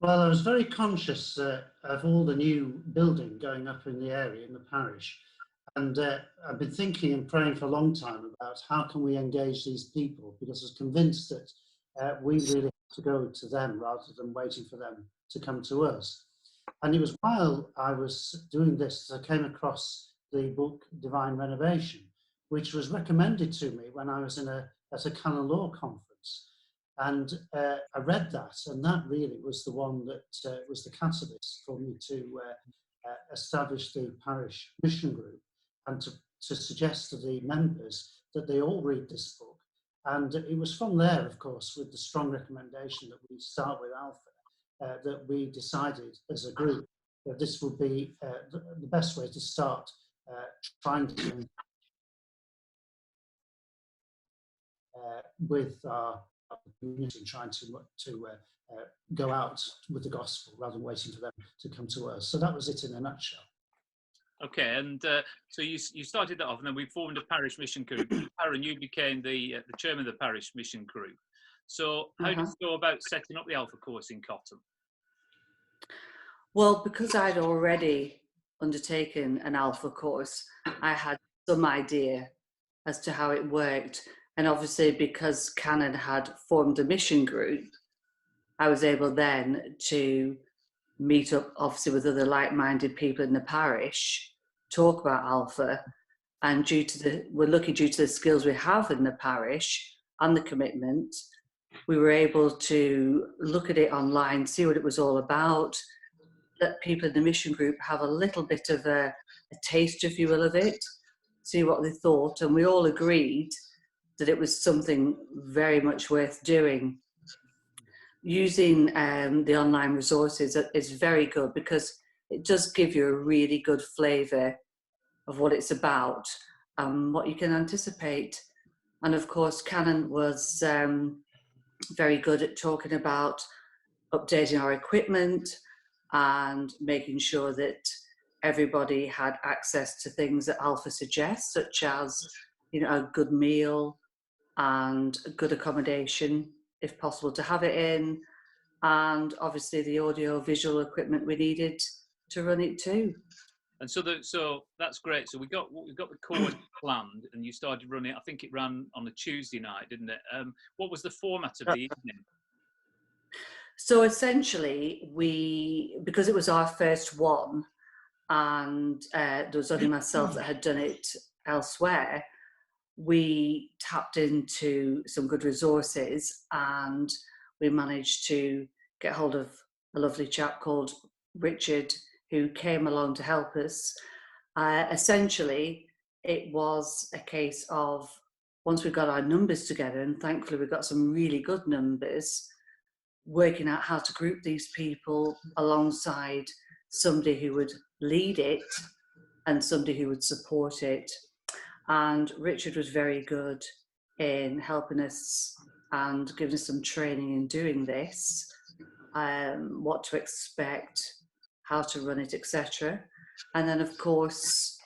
Well, I was very conscious of all the new building going up in the area, in the parish. And I've been thinking and praying for a long time about how can we engage these people, because I was convinced that we really have to go to them rather than waiting for them to come to us. And it was while I was doing this that I came across the book Divine Renovation, which was recommended to me when I was at a canon law conference. And I read that, and that really was the one that was the catalyst for me to establish the parish mission group, and to suggest to the members that they all read this book. And it was from there, of course, with the strong recommendation that we start with Alpha, that we decided as a group that this would be the best way to start trying to with our community, and trying to go out with the gospel rather than waiting for them to come to us. So that was it in a nutshell. Okay, and so you started that off, and then we formed a parish mission group. Aaron, you became the chairman of the parish mission group. So how did you go about setting up the Alpha course in Cotton? Well, because I'd already undertaken an Alpha course, I had some idea as to how it worked. And obviously, because Canon had formed a mission group, I was able then to meet up, obviously, with other like-minded people in the parish, talk about Alpha, and we're lucky due to the skills we have in the parish and the commitment, we were able to look at it online, see what it was all about, let people in the mission group have a little bit of a taste, if you will, of it, see what they thought, and we all agreed that it was something very much worth doing. Using the online resources is very good, because it does give you a really good flavour of what it's about and what you can anticipate. And of course, Canon was very good at talking about updating our equipment and making sure that everybody had access to things that Alpha suggests, such as, you know, a good meal and a good accommodation, if possible, to have it in, and obviously the audio visual equipment we needed to run it too. And so that's great. So we got the course planned, and you started running it. I think it ran on a Tuesday night, didn't it? What was the format of the evening? So essentially, because it was our first one, and there was only myself that had done it elsewhere, we tapped into some good resources, and we managed to get hold of a lovely chap called Richard, who came along to help us. Essentially, it was a case of, once we got our numbers together, and thankfully we got some really good numbers, working out how to group these people alongside somebody who would lead it and somebody who would support it. And Richard was very good in helping us and giving us some training in doing this, what to expect, how to run it, etc. And then, of course,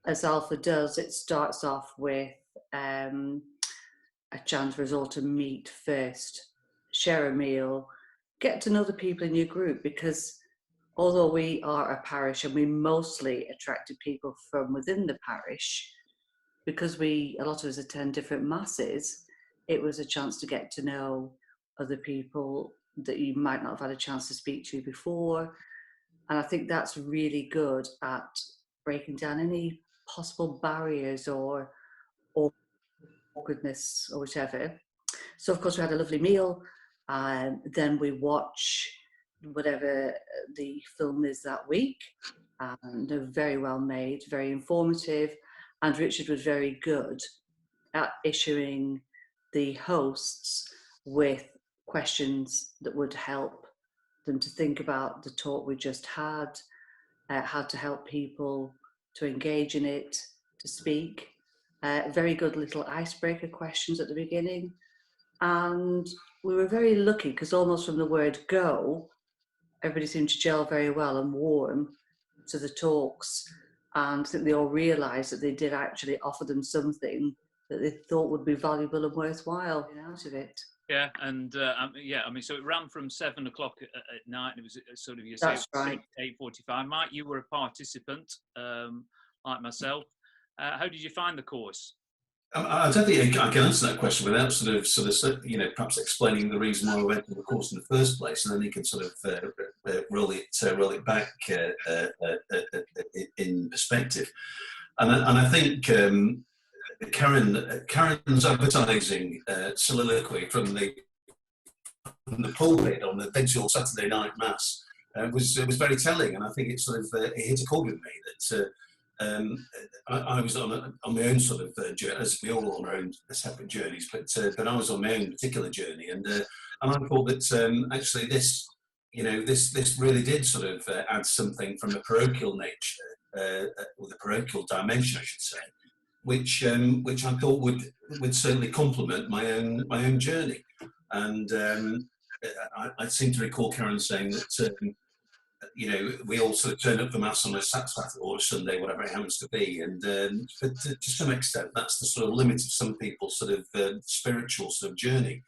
as Alpha does, it starts off with a chance for us all to meet first, share a meal, get to know the people in your group, because although we are a parish and we mostly attracted people from within the parish, because a lot of us attend different masses, it was a chance to get to know other people that you might not have had a chance to speak to before. And I think that's really good at breaking down any possible barriers or awkwardness or whatever. So of course we had a lovely meal, and then we watch whatever the film is that week, and they're very well made, very informative. And Richard was very good at issuing the hosts with questions that would help them to think about the talk we just had, how to help people to engage in it, to speak. Very good little icebreaker questions at the beginning. And we were very lucky, because almost from the word go, everybody seemed to gel very well and warm to the talks. And I think they all realised that they did actually offer them something that they thought would be valuable and worthwhile out of it. Yeah, and yeah, I mean, so it ran from 7 o'clock at night, and it was sort of, you say, That's right. 8:45. Mike, you were a participant, like myself. How did you find the course? I don't think I can answer that question without sort of, perhaps explaining the reason why we went to the course in the first place, and then you can sort of roll it back in perspective. And I think Karen's advertising soliloquy from the pulpit on the eventual Saturday night mass was very telling, and I think it sort of it hit a chord with me that. I was on my own sort of journey, as we all on our own separate journeys, but I was on my own particular journey, and I thought that actually this really did sort of add something from a parochial nature, or the parochial dimension, I should say, which I thought would certainly complement my own journey, and I seem to recall Karen saying that. We all sort of turn up for mass on a Saturday or a Sunday, whatever it happens to be, and but to some extent, that's the sort of limit of some people's sort of spiritual sort of journey.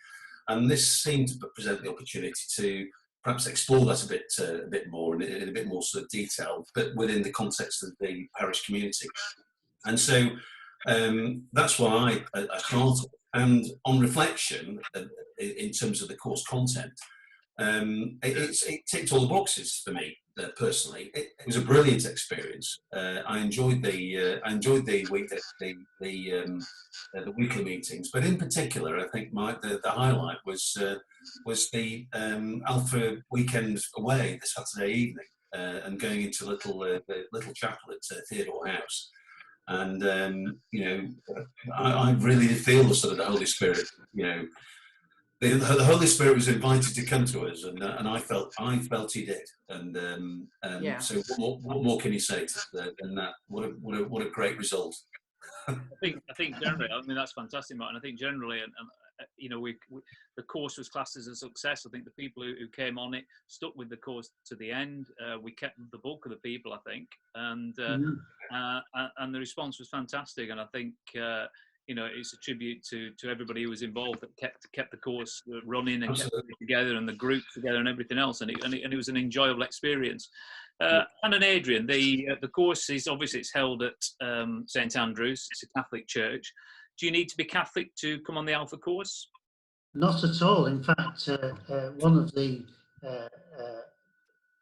And this seemed to present the opportunity to perhaps explore that a bit more and in a bit more sort of detail, but within the context of the parish community. And so that's why I started. And on reflection, in terms of the course content. It ticked all the boxes for me personally. It was a brilliant experience. I enjoyed the weekly meetings, but in particular, I think the highlight was the Alpha weekend away the Saturday evening and going into the little chapel at Theodore House. And I really did feel the sort of the Holy Spirit, The Holy Spirit was invited to come to us, and I felt he did, and Yeah. So what more can you say than that? What a great result! I think generally, I mean, that's fantastic, Martin. I think generally, and the course was classed as a success. I think the people who came on it stuck with the course to the end. We kept the bulk of the people, I think, and the response was fantastic. And I think it's a tribute to everybody who was involved that kept the course running and kept it together, and the group together and everything else. And it was an enjoyable experience. Canon Adrian, the course is obviously it's held at St Andrews. It's a Catholic church. Do you need to be Catholic to come on the Alpha course? Not at all. In fact, one of the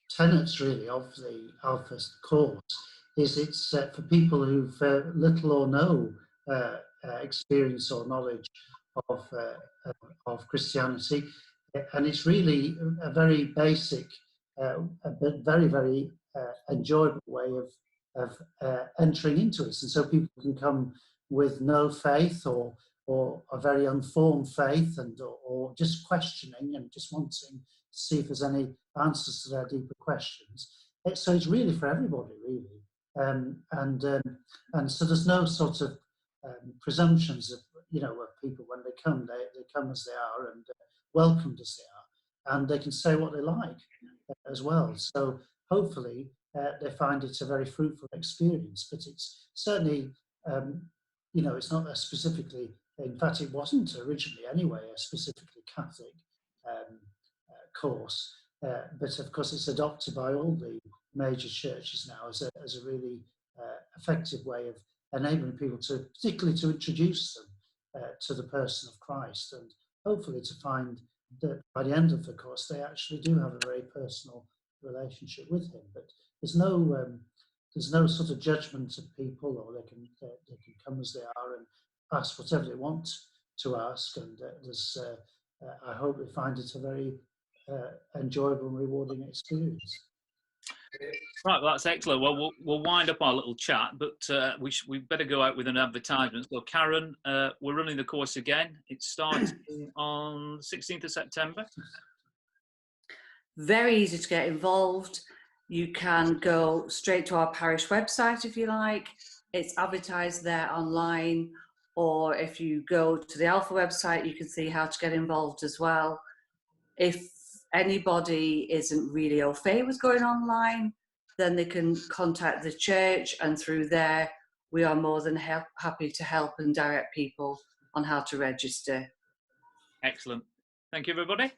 tenets really of the Alpha course is it's for people who've little or no experience or knowledge of Christianity, and it's really a very basic, but very, very enjoyable way of entering into it. And so people can come with no faith or a very unformed faith, or just questioning and just wanting to see if there's any answers to their deeper questions. So it's really for everybody, really, and so there's no sort of presumptions of people when they come as they are and welcomed as they are, and they can say what they like as well. So hopefully they find it a very fruitful experience. But it's certainly it's not a specifically, in fact it wasn't originally anyway a specifically Catholic course, but of course it's adopted by all the major churches now as a really effective way of enabling people to, particularly to introduce them to the person of Christ, and hopefully to find that by the end of the course they actually do have a very personal relationship with him. But there's no sort of judgment of people, or they can come as they are and ask whatever they want to ask, and I hope they find it a very enjoyable and rewarding experience. Right, well, that's excellent. Well, we'll wind up our little chat, but we better go out with an advertisement. So, Karen, we're running the course again. It starts on the 16th of September. Very easy to get involved. You can go straight to our parish website if you like. It's advertised there online, or if you go to the Alpha website, you can see how to get involved as well. If anybody isn't really au fait with going online, then they can contact the church, and through there we are more than happy to help and direct people on how to register. Excellent. Thank you, everybody.